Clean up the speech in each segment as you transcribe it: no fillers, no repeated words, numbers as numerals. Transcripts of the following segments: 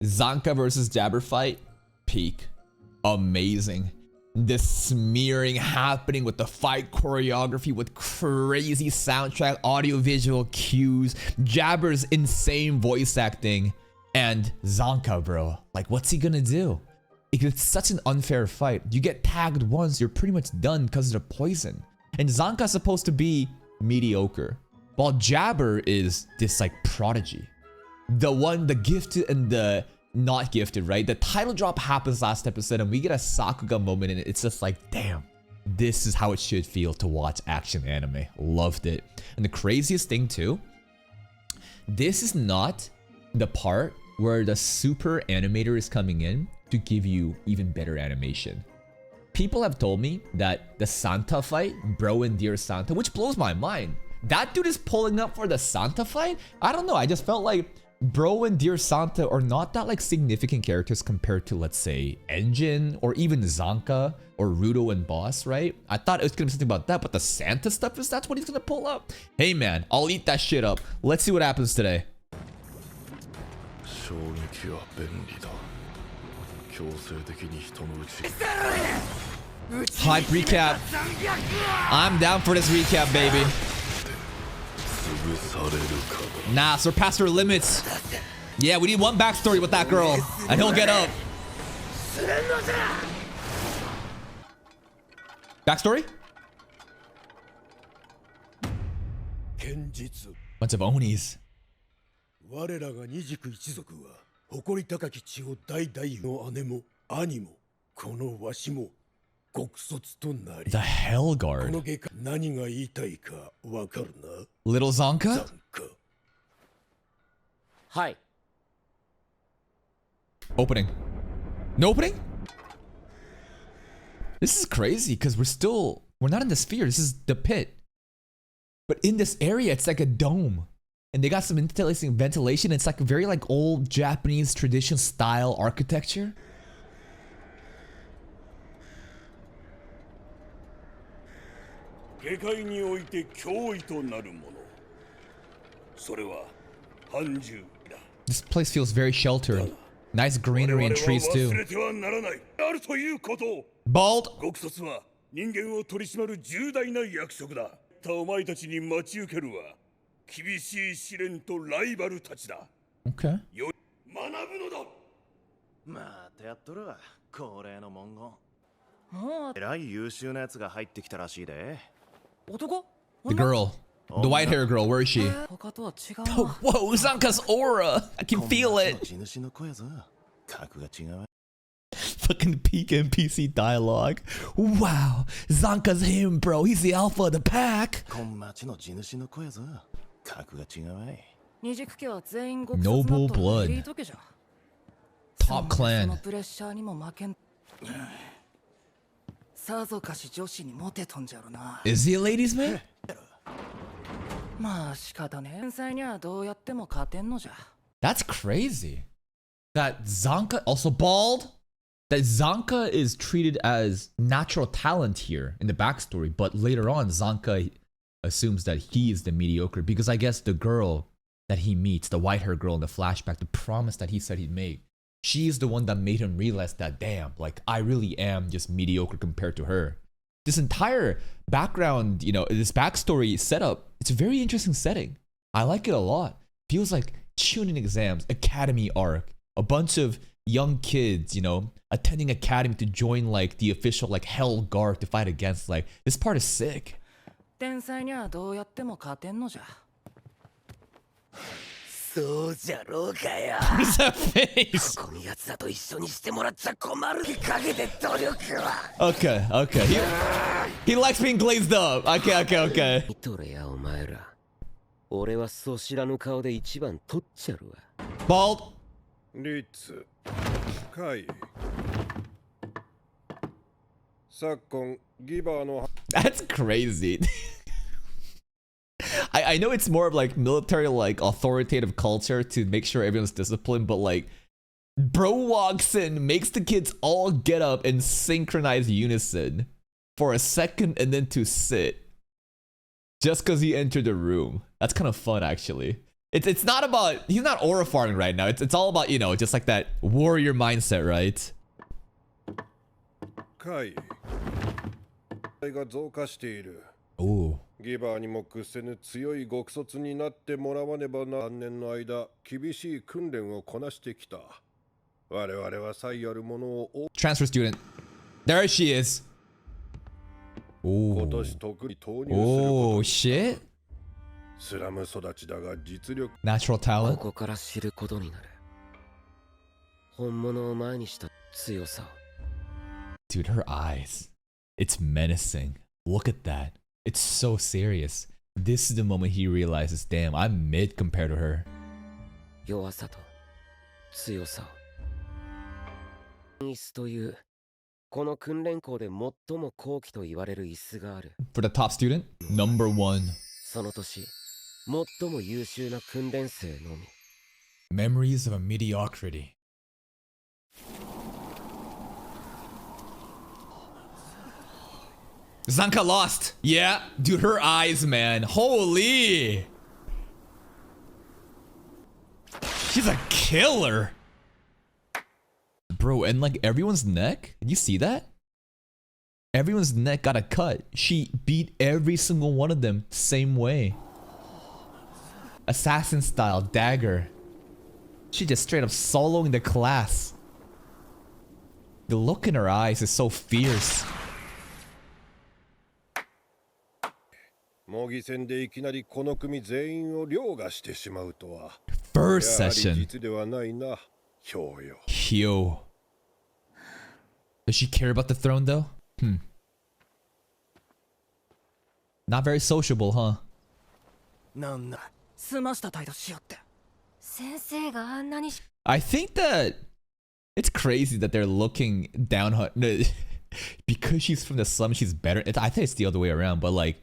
Zanka versus Jabber fight, peak. Amazing. The smearing happening with the fight choreography with crazy soundtrack, audio-visual cues, Jabber's insane voice acting, and Zanka, bro. Like, what's he gonna do? It's such an unfair fight. You get tagged once, you're pretty much done because of the poison. And Zanka's supposed to be mediocre, while Jabber is this like prodigy. The gifted and the not gifted, right? The title drop happens last episode and we get a Sakuga moment and it's just like, damn, this is how it should feel to watch action anime. Loved it. And the craziest thing too, this is not the part where the super animator is coming in to give you even better animation. People have told me that the Santa fight, Bro and Dear Santa, which blows my mind. That dude is pulling up for the Santa fight? I don't know, I just felt like Bro and Dear Santa are not that like significant characters compared to, let's say, Engine or even Zanka or Rudo and Boss, right? I thought it was gonna be something about that, but the Santa stuff is that's what he's gonna pull up. Hey man, I'll eat that shit up. Let's see what happens today. Hype recap. I'm down for this recap, baby. Nah, surpassed her limits. Yeah, we need one backstory with that girl, and he'll get up. Backstory? Bunch of Onis. The Hell Guard. Little Zanka? Hi. Opening. No opening? This is crazy because we're not in the sphere. This is the pit. But in this area, it's like a dome. And they got some interesting ventilation. It's like a very like old Japanese tradition style architecture. This place feels very sheltered. Nice greenery and trees too. Bald. Okay. The girl. The white hair girl, where is she? Whoa, Zanka's aura! I can feel it! Fucking peak NPC dialogue. Wow, Zanka's him, bro. He's the alpha of the pack. Noble blood. Top clan. Is he a ladies' man? That's crazy. That Zanka, also bald? That Zanka is treated as natural talent here in the backstory, but later on Zanka assumes that he is the mediocre because I guess the girl that he meets, the white hair girl in the flashback, the promise that he said he'd make, she's the one that made him realize that, damn, like I really am just mediocre compared to her. This entire background, you know, this backstory setup, it's a very interesting setting. I like it a lot. Feels like Chunin exams, academy arc, a bunch of young kids, you know, attending academy to join like the official like Hell Guard to fight against. Like, this part is sick. Who's that face? Okay. He likes being glazed up. Okay. Bald. That's crazy. I know it's more of like military like authoritative culture to make sure everyone's disciplined, but like bro walks in, makes the kids all get up and synchronize unison for a second and then to sit just because he entered the room. That's kind of fun actually. It's not about, he's not aura farming right now. It's all about, you know, just like that warrior mindset, right? 回が増加している。 Ooh. ギバーにも屈せぬ強い極卒になってもらわねばな。3年の間厳しい訓練をこなしてきた。我々は才あるものを Transfer student. There she is. 今 Ooh. 年特に投入する Oh こと。 shit. スラム育ちだが実力。 Natural こ talent. こから知ることになる。本物を前にした強さを。 Dude, her eyes. It's menacing. Look at that. It's so serious. This is the moment he realizes, damn, I'm mid compared to her. 弱さと強さを。椅子というこの訓練校で最も高貴と言われる椅子がある。 For the top student, number 1. その年最も優秀な訓練生のみ。 Memories of a mediocrity. Zanka lost. Yeah, dude, her eyes, man. Holy. She's a killer. Bro, and like everyone's neck, did you see that? Everyone's neck got a cut. She beat every single one of them same way. Assassin style, dagger. She just straight up soloing the class. The look in her eyes is so fierce. 模擬戦でいきなりこの組全員を凌駕してしまうとは。 First やはり session. 実ではないな、兵よ。 Hyo. Does she care about the throne though? Not very sociable, huh? なんだ済ました態度しよって。先生があんなに I think that it's crazy that they're looking down her because she's from the slum. She's better. I think it's the other way around. But like,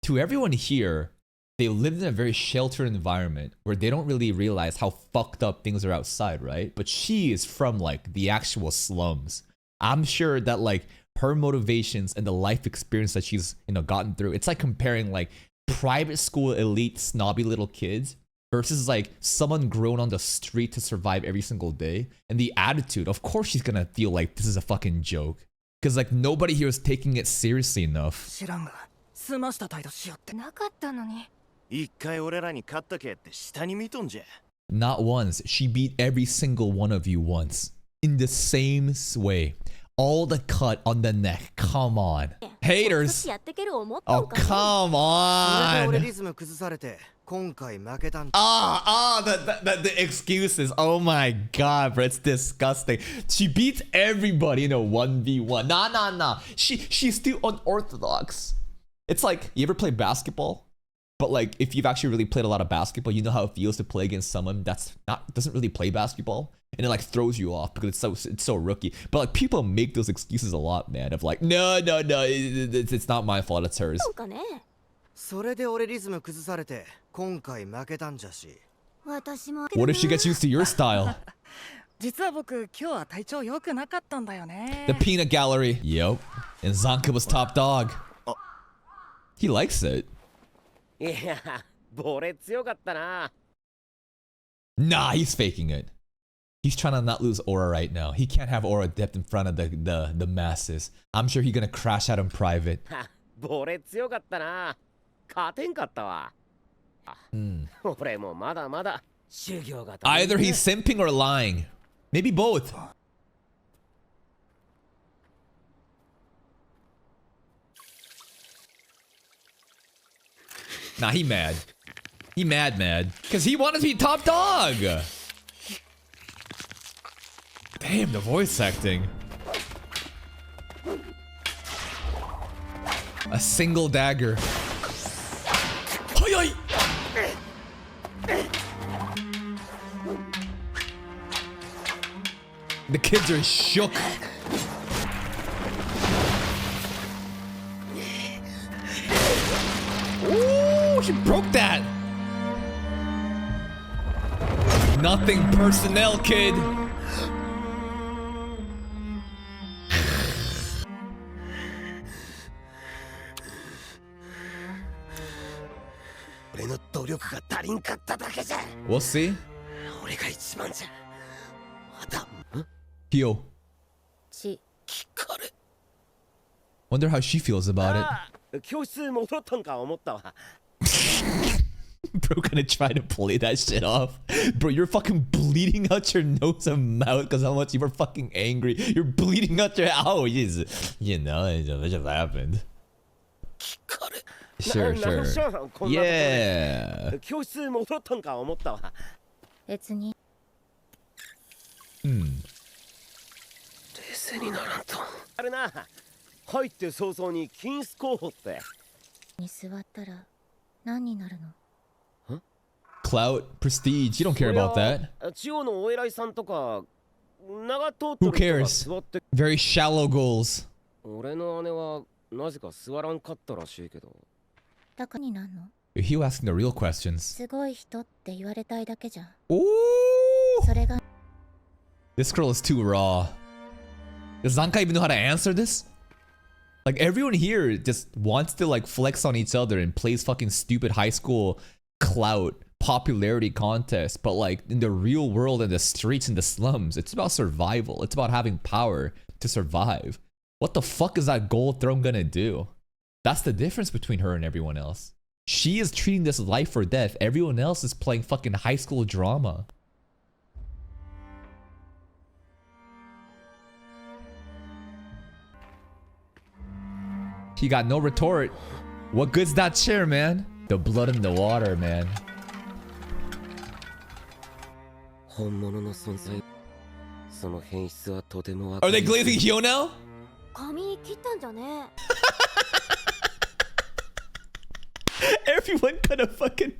to everyone here, they live in a very sheltered environment where they don't really realize how fucked up things are outside, right? But she is from like the actual slums. I'm sure that like her motivations and the life experience that she's, you know, gotten through, it's like comparing like private school elite snobby little kids versus like someone grown on the street to survive every single day. And the attitude, of course she's gonna feel like this is a fucking joke. Because like nobody here is taking it seriously enough. 知らんが済ました態度しよって。なかったのに。一回俺らに勝ったけって下に見とんじゃ。 Not once. She beat every single one of you once. In the same way. All the cut on the neck. Come on. Haters. やってける思ったん Oh, かね。 come それで俺 on. リズム崩されて今回負けたん The excuses. Oh my god, bro. It's disgusting. She beats everybody in a 1v1. Nah. She's still unorthodox. It's like, you ever play basketball? But like, if you've actually really played a lot of basketball, you know how it feels to play against someone that's doesn't really play basketball, and it like throws you off because it's so rookie. But like, people make those excuses a lot, man. Of like, no, it's not my fault, it's hers. そうかね。それで俺リズム崩されて今回負けたんじゃし。私も。 What if she gets used to your style? 実は僕今日は体調良くなかったんだよね。 The peanut gallery. Yup. And Zanka was top dog. He likes it. いや、ボレ強かったな。 Nah, he's faking it. He's trying to not lose aura right now. He can't have aura depth in front of the masses. I'm sure he's gonna crash out in private. ボレ強かったな。勝てんかったわ。俺もまだまだ修行が足りんね。 Either he's simping or lying. Maybe both. Nah, he mad. He mad. Because he wanted to be top dog. Damn, the voice acting. A single dagger. Hoi, hoi. The kids are shook. Ooh, she broke that. Nothing personnel, kid.俺の努力が足りんかっただけじゃ。 We'll see. 俺が一番じゃ。また、 Hyo. ち聞かれ。 Wonder how she feels about it. ああ、教室戻ったんか思ったわ。 Bro, gonna try to play that shit off. Bro, you're fucking bleeding out your nose and mouth because how much you were fucking angry. You're bleeding out your you know, it just happened. 聞かれ。 Sure, ななん sure. しゃこんなとこで Yeah. 教室戻ったんか思ったわ。別に Hmm. 冷静にならんと。あれな、入って早々に金ス候補って。に座ったら何になるの？ Clout, prestige. You don't care about that. 中央のお偉いさんとか、長通っ Who てる人が cares? 座って。 Very shallow goals. 俺の姉はなぜか座らんかったらしいけど。だからになんの？ He was asking the real questions. すごい人って言われたいだけじゃん。 Ooh. それが This girl is too raw. Does Zanka even know how to answer this? Like everyone here just wants to like flex on each other and plays fucking stupid high school clout popularity contests, but like in the real world, in the streets, in the slums, it's about survival. It's about having power to survive. What the fuck is that gold throne gonna do? That's the difference between her and everyone else. She is treating this life or death. Everyone else is playing fucking high school drama. He got no retort. What good's that chair, man? The blood in the water, man. 本物の存在。その変質はとてもわ Are they glazing Hyo now? 髪切ったんじゃね？ Everyone gonna fucking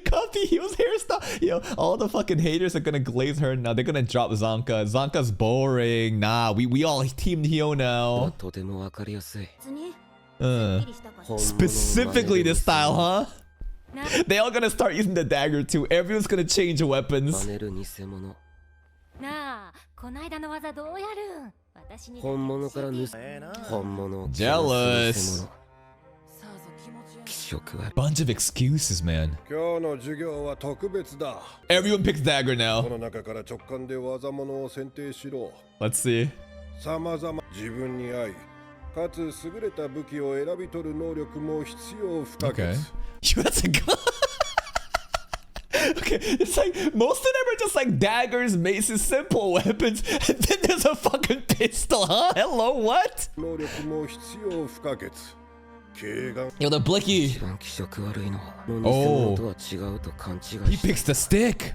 copy Hyo's hairstyle. Yo, all the fucking haters are gonna glaze her now. They're gonna drop Zanka. Zanka's boring. Nah, we all teamed Hyo now. とてもわかりやすい。別に Specifically this style, huh? な They all gonna start using the dagger too. Everyone's gonna change 真 weapons. 似る偽物。なあ、こないだの技どうやるん？私に本物から盗む。本物を Jealous. さぞ気持ちよい。気色悪い。 Bunch of excuses, man. 今日の授業は特別だ。 Everyone picks dagger こ now. の中から直感で技物を選定しろ。 Let's see. さまざま自分に合い、かつ優れた武器を選び取る能力も必要不可欠。 Okay. Yo, that's a gun. Okay, it's like most of them are just like daggers, maces, simple weapons, and then there's a fucking pistol, huh? Hello, what? 能力も必要不可欠。軽眼 Yo, the blicky. 一番気色悪いのは、偽物とは違うと勘違い He して picks the stick.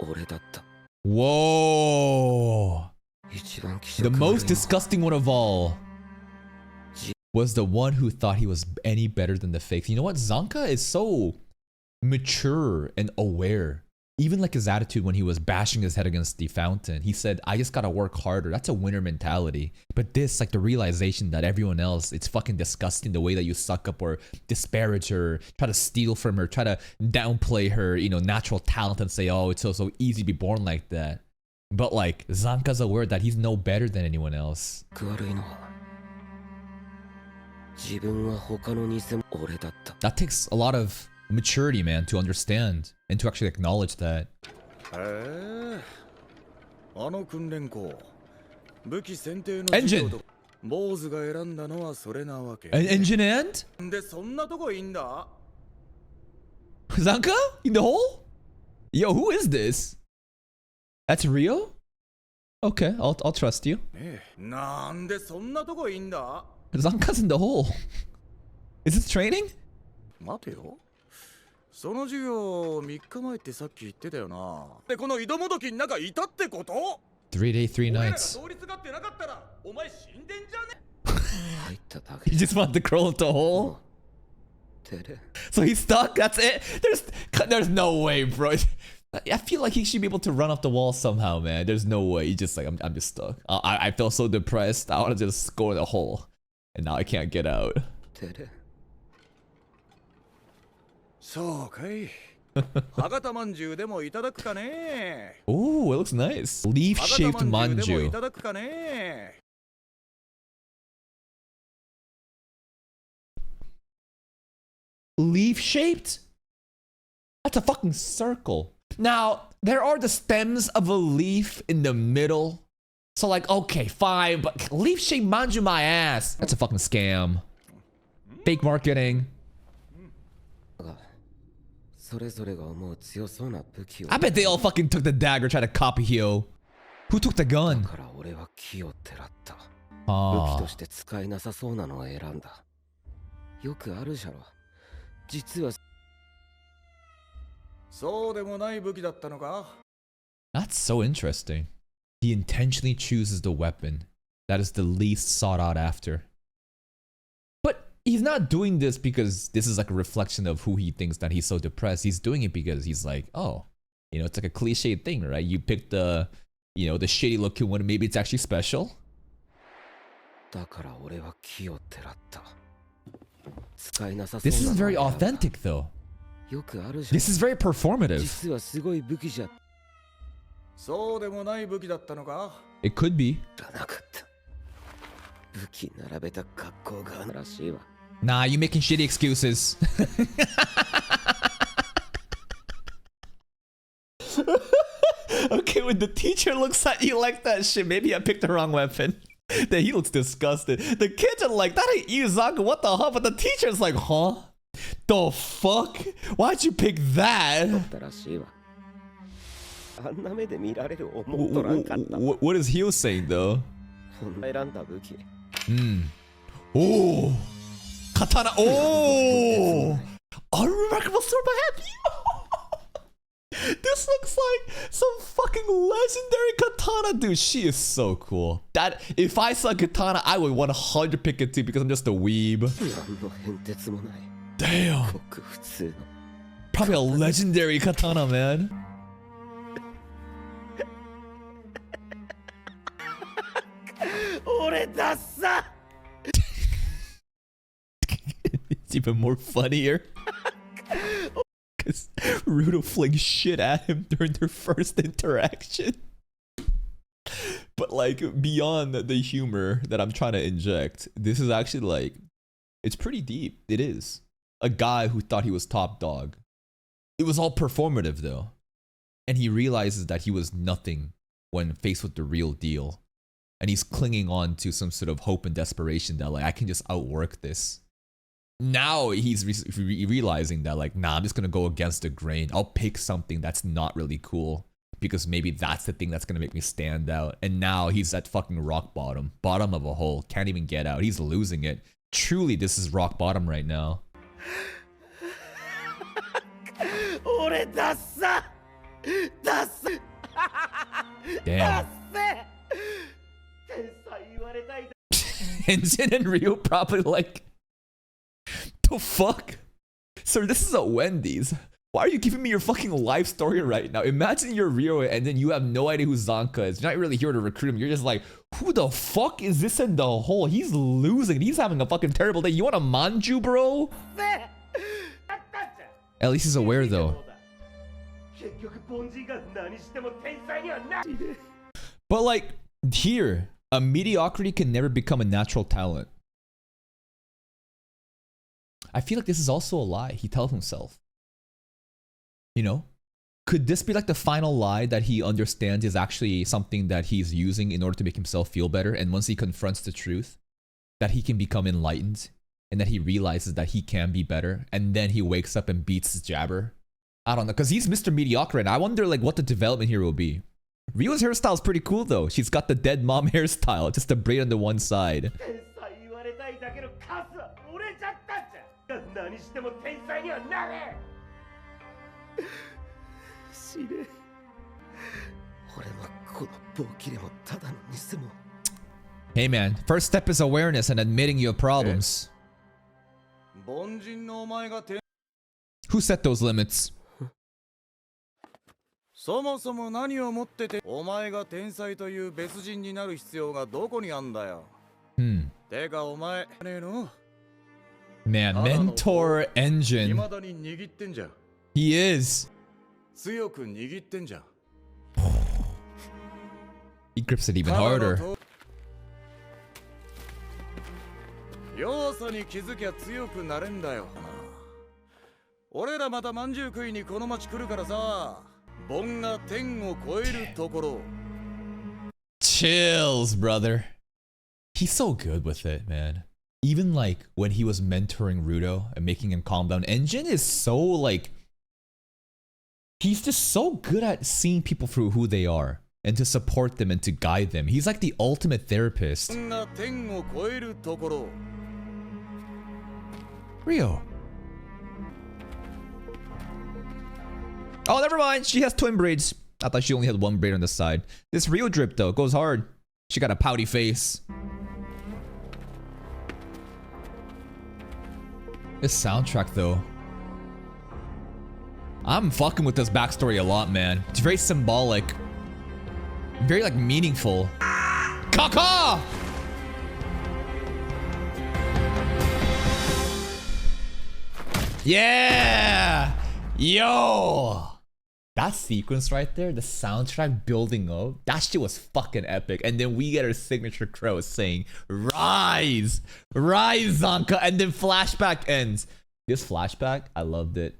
俺だった。 Whoa. 一番気 The 色悪いの most disgusting one of all was the one who thought he was any better than the fakes. You know what? Zanka is so mature and aware. Even like his attitude when he was bashing his head against the fountain. He said, I just gotta work harder. That's a winner mentality. But this, like the realization that everyone else, it's fucking disgusting the way that you suck up or disparage her, try to steal from her, try to downplay her, you know, natural talent and say, oh, it's so easy to be born like that. But like, Zanka's aware that he's no better than anyone else. 悪いのは、自分は他の偽物俺だった。 That takes a lot of maturity, man, to understand and to actually acknowledge that. へえ、あの訓練校、武器選定の Engine! 坊主が選んだのはそれなわけ。 An engine and? で、そんなとこいいんだ Zanka? In the hole? Yo, who is this? That's Rio? Okay, I'll trust you. ねえ、なんでそんなとこいいんだ Zanka's in the hole. Is this training? 待てよ。その授業3日前ってさっき言ってたよな。で、この井戸もどきになんかいたってこと 3 day, 3 俺らが nights. 通りすがってなかったら、お前死んでんじゃね入っただけ He just wanted to crawl into the hole. てれ。 So he's stuck? That's it? There's no way, bro. I feel like he should be able to run off the wall somehow, man. There's no way. He's just like, I'm just stuck. I feel so depressed. I want to just go in the hole. And now I can't get out. てれ。そうかい。博多まんじゅうでもいただくかね Ooh, it looks nice. 博 Leaf-shaped 多まんじゅうでもい manju. ただくかね Leaf-shaped? That's a fucking circle. Now, there are the stems of a leaf in the middle. So like, okay, fine, but leaf-shaped manju my ass. That's a fucking scam. Fake marketing. I bet they all fucking took the dagger, tried to copy Hyo. Who took the gun? Ah. そうでもない武器だったのか? That's so interesting. He intentionally chooses the weapon that is the least sought out after. But he's not doing this because this is like a reflection of who he thinks that he's so depressed. He's doing it because he's like, oh, you know, it's like a cliche thing, right? You pick the, you know, the shitty looking one, maybe it's actually special. This is very authentic though. This is very performative. It could be. Nah, you making shitty excuses. Okay, when the teacher looks at you like that shit, maybe I picked the wrong weapon. Then he looks disgusted. The kids are like, that ain't you, Zanka, what the hell? But the teacher's like, huh? The fuck? Why'd you pick that? What is Hyo saying though? Oh, katana. Oh, unremarkable sword by hand. This looks like some fucking legendary katana, dude. She is so cool. That if I saw katana, I would 100 pick it too because I'm just a weeb. Damn. Probably a legendary katana, man. It's even more funnier. Because Ruto flings shit at him during their first interaction. But like, beyond the humor that I'm trying to inject, this is actually like, it's pretty deep. It is. A guy who thought he was top dog. It was all performative though. And he realizes that he was nothing when faced with the real deal. And he's clinging on to some sort of hope and desperation that like, I can just outwork this. Now he's realizing that like, nah, I'm just gonna go against the grain. I'll pick something that's not really cool because maybe that's the thing that's gonna make me stand out. And now he's at fucking rock bottom. Bottom of a hole. Can't even get out. He's losing it. Truly, this is rock bottom right now. Damn. Enjin and Ryu probably like, the fuck? Sir, this is a Wendy's. Why are you giving me your fucking life story right now? Imagine you're Ryo and then you have no idea who Zanka is. You're not really here to recruit him. You're just like, who the fuck is this in the hole? He's losing. He's having a fucking terrible day. You want a manju, bro? At least he's aware though. But like, here, a mediocrity can never become a natural talent. I feel like this is also a lie he tells himself. You know? Could this be like the final lie that he understands is actually something that he's using in order to make himself feel better? And once he confronts the truth, that he can become enlightened and that he realizes that he can be better. And then he wakes up and beats his jabber. I don't know, because he's Mr. Mediocre and I wonder like what the development here will be. Ryu's hairstyle is pretty cool though. She's got the dead mom hairstyle, just a braid on the one side. Hey man, first step is awareness and admitting you have problems. Who set those limits? そもそも何をもっててお前が天才という別人になる必要がどこにあんだよ。てかお前ねえの Man, mentor engine. 未だに握ってんじゃん。 He is. 強く握ってんじゃん。 He grips it even harder. 弱さに気づきゃ強くなれんだよ。俺らまたまんじゅう食いにこの町来るからさ、盆が天を超えるところ。Chills, brother. He's so good with it, man. Even like when he was mentoring Rudo and making him calm down, Engine is so like, he's just so good at seeing people through who they are and to support them and to guide them. He's like the ultimate therapist. Rio. Oh, never mind. She has twin braids. I thought she only had one braid on the side. This Rio drip though goes hard. She got a pouty face. This soundtrack though. I'm fucking with this backstory a lot, man. It's very symbolic. Very like meaningful. Kaka! Yeah! Yo! That sequence right there, the soundtrack building up, that shit was fucking epic. And then we get our signature crow saying, "Rise! Rise, Zanka!" And then flashback ends. This flashback, I loved it.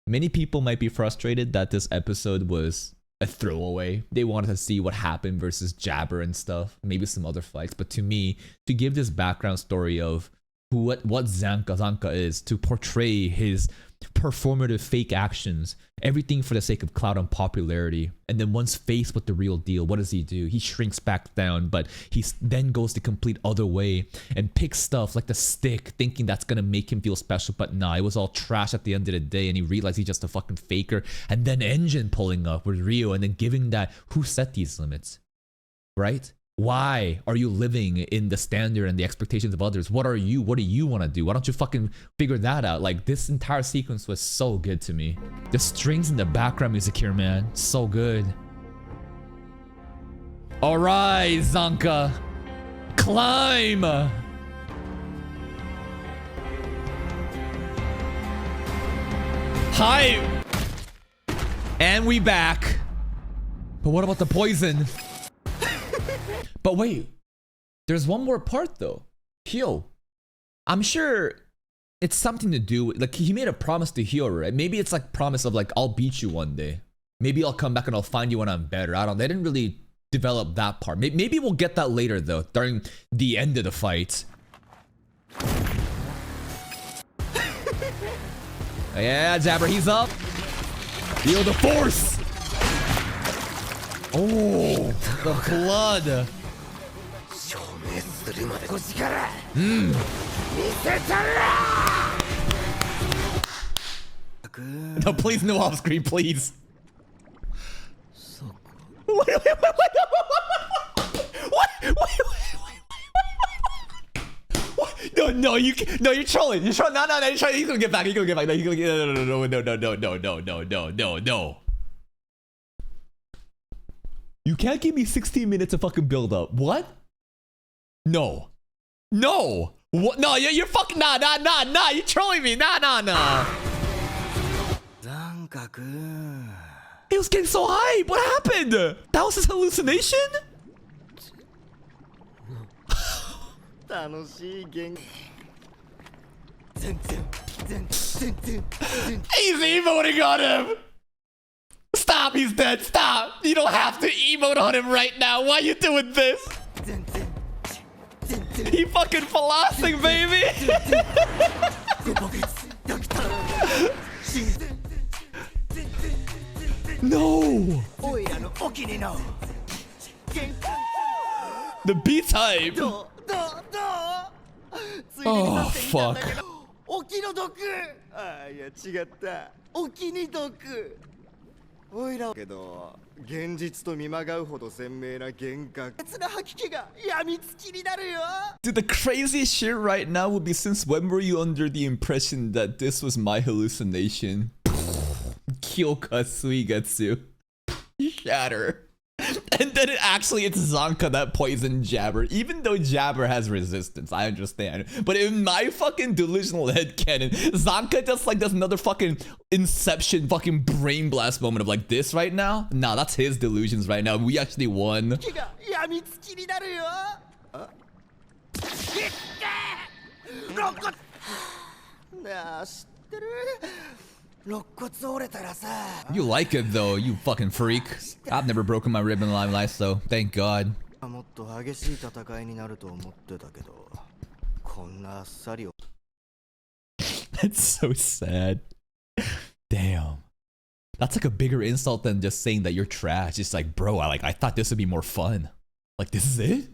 Many people might be frustrated that this episode was a throwaway. They wanted to see what happened versus Jabber and stuff, maybe some other fights. But to me, to give this background story of what Zanka is, to portray his performative fake actions, everything for the sake of clout and popularity, and then once faced with the real deal, what does he do? He shrinks back down, but he then goes the complete other way and picks stuff like the stick, thinking that's gonna make him feel special, but nah, it was all trash at the end of the day, and he realized he's just a fucking faker. And then Engine pulling up with Rio and then giving that, who set these limits, right? Why are you living in the standard and the expectations of others? What do you want to do? Why don't you fucking figure that out? Like, this entire sequence was so good to me. The strings in the background music here, man, so good. All right, Zanka, climb. Hi. And we back. But what about the poison? But wait, there's one more part though. Hyo. I'm sure it's something to do with, like, he made a promise to Hyo, right? Maybe it's like promise of like, I'll beat you one day. Maybe I'll come back and I'll find you when I'm better. I don't, they didn't really develop that part. Maybe we'll get that later though, during the end of the fight. Yeah, Jabber, he's up. Feel the force. Oh, the blood. No, please, no off screen, please. What? No, you're trolling. You're trolling. No, you're trolling. He's gonna get back. No, no. You can't give me 16 minutes of fucking build up. What? No. What? No, you're fucking nah. You're trolling me. Nah. Zanka-kun. He was getting so hype. What happened? That was his hallucination? He's emoting on him. Stop, he's dead. Stop. You don't have to emote on him right now. Why are you doing this? He fucking flossing, baby. No. The beat's hype. Oh, fuck. Dude, the craziest shit right now would be, since when were you under the impression that this was my hallucination? Kyoka Suigatsu. Shatter. And then it's Zanka that poisoned Jabber. Even though Jabber has resistance, I understand. But in my fucking delusional headcanon, Zanka just like does another fucking Inception fucking brain blast moment of like this right now. Nah, that's his delusions right now. We actually won. 肋骨折れたらさ You like it though, you fucking freak. I've never broken my rib in my life, so thank God. もっと激しい戦いになると思ってたけどこんなあっさり That's so sad. Damn. That's like a bigger insult than just saying that you're trash. It's like, bro, I thought this would be more fun. Like, this is it?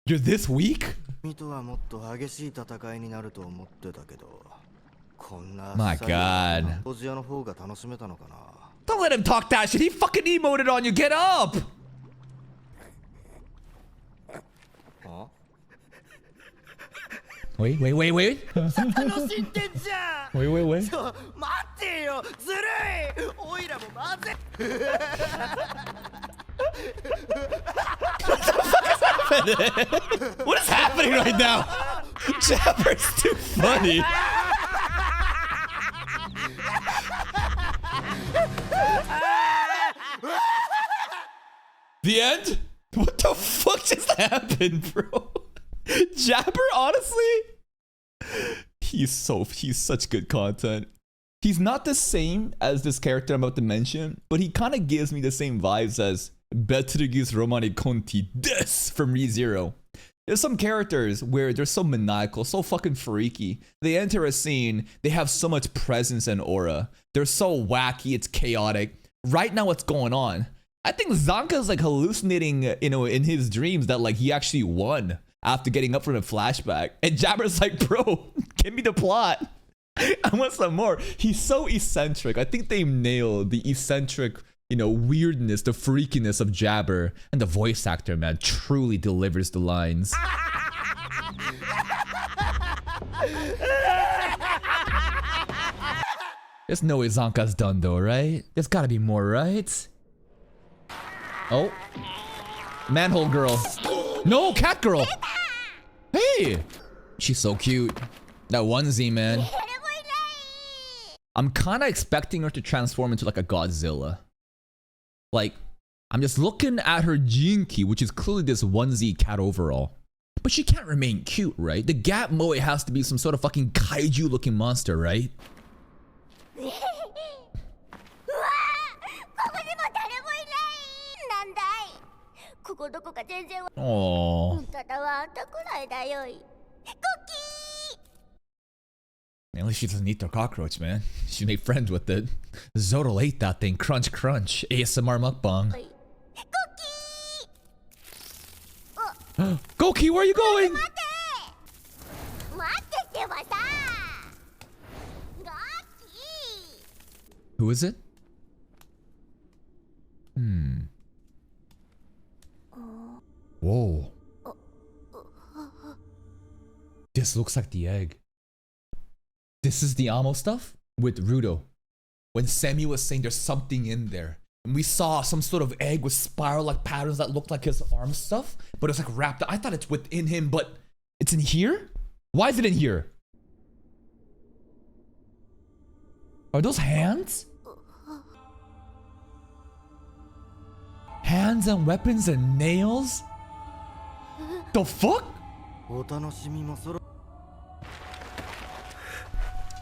You're this weak? 君とはもっと激しい戦いになると思ってたけどこんなあっ My さり God. おじやの方が楽しめたのかな Don't let him talk that shit. He fucking emoted on you. Get up! Wait. 楽しんでんじゃん Wait. ちょ待ってよずるいおいらも混ぜ What is happening right now? Jabber's too funny. The end? What the fuck just happened, bro? Jabber, honestly? He's such good content. He's not the same as this character I'm about to mention, but he kind of gives me the same vibes as Betelgeuse Romani Conti des from ReZero. There's some characters where they're so maniacal, so fucking freaky. They enter a scene, they have so much presence and aura. They're so wacky, it's chaotic. Right now, what's going on? I think Zanka's like hallucinating, in his dreams that like he actually won after getting up from a flashback. And Jabber's like, bro, give me the plot. I want some more. He's so eccentric. I think they nailed the eccentric, weirdness, the freakiness of Jabber. And the voice actor, man, truly delivers the lines. There's no way Zanka's done though, right? There's gotta be more, right? Oh. Manhole girl. No, cat girl. Hey. She's so cute. That onesie, man. I'm kind of expecting her to transform into like a Godzilla. Like, I'm just looking at her Jinki, which is clearly this onesie cat overall. But she can't remain cute, right? The Gat Moe has to be some sort of fucking kaiju looking monster, right? Oh. At least she doesn't eat the cockroach, man. She made friends with it. Zodal ate that thing. Crunch, crunch. ASMR mukbang. Goki, where are you going? Who is it? Whoa. This looks like the egg. This is the Amo stuff with Rudo. When Semi was saying there's something in there. And we saw some sort of egg with spiral-like patterns that looked like his arm stuff. But it was like wrapped up. I thought it's within him, but it's in here? Why is it in here? Are those hands? Hands and weapons and nails? The fuck?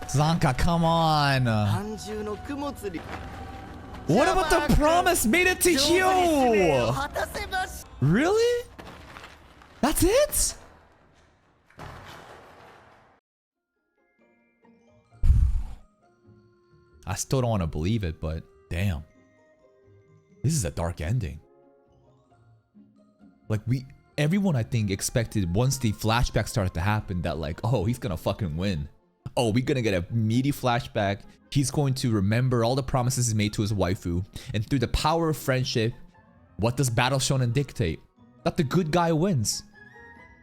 Zanka, come on. What about the promise made it to you? Really? That's it? I still don't want to believe it, but damn. This is a dark ending. Like everyone I think expected once the flashback started to happen that like, oh, he's gonna fucking win. Oh, we're gonna get a meaty flashback. He's going to remember all the promises he made to his waifu. And through the power of friendship, what does Battle Shonen dictate? That the good guy wins.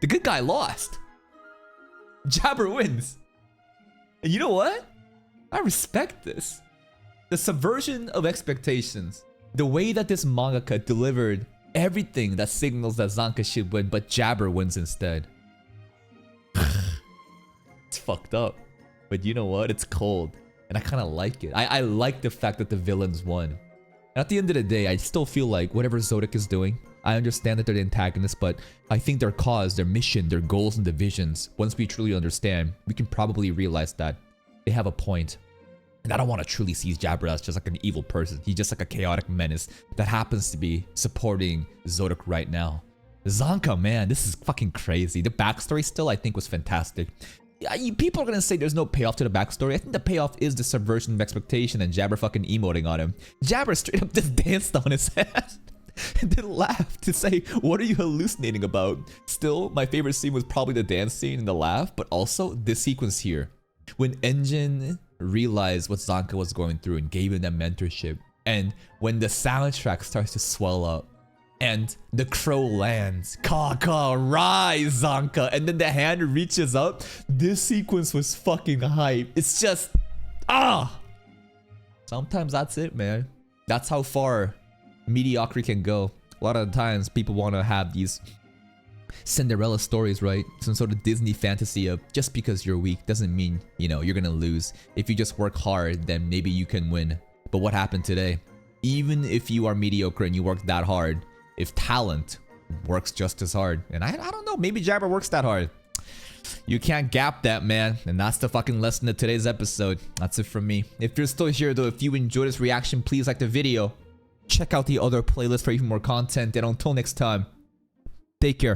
The good guy lost. Jabber wins. And you know what? I respect this. The subversion of expectations. The way that this mangaka delivered everything that signals that Zanka should win, but Jabber wins instead. It's fucked up. But you know what? It's cold. And I kind of like it. I like the fact that the villains won. And at the end of the day, I still feel like whatever Zodiac is doing, I understand that they're the antagonists, but I think their cause, their mission, their goals and divisions, once we truly understand, we can probably realize that they have a point. And I don't want to truly see Jabra as just like an evil person. He's just like a chaotic menace that happens to be supporting Zodok right now. Zanka, man, this is fucking crazy. The backstory still, I think, was fantastic. Yeah, people are gonna say there's no payoff to the backstory. I think the payoff is the subversion of expectation and Jabra fucking emoting on him. Jabra straight up just danced on his head and then laughed to say, what are you hallucinating about? Still, my favorite scene was probably the dance scene and the laugh, but also this sequence here. When Engine realized what Zanka was going through and gave him that mentorship, and when the soundtrack starts to swell up, and the crow lands, Kaka, rise, Zanka, and then the hand reaches up. This sequence was fucking hype. It's just, sometimes that's it, man. That's how far mediocrity can go. A lot of the times people want to have these Cinderella stories, right? Some sort of Disney fantasy of just because you're weak doesn't mean, you know, you're gonna lose. If you just work hard, then maybe you can win. But what happened today? Even if you are mediocre and you work that hard, if talent works just as hard, and I don't know, maybe Jabra works that hard, you can't gap that, man. And that's the fucking lesson of today's episode. That's it from me. If you're still here though, if you enjoyed this reaction, please like the video. Check out the other playlist for even more content, and until next time, take care.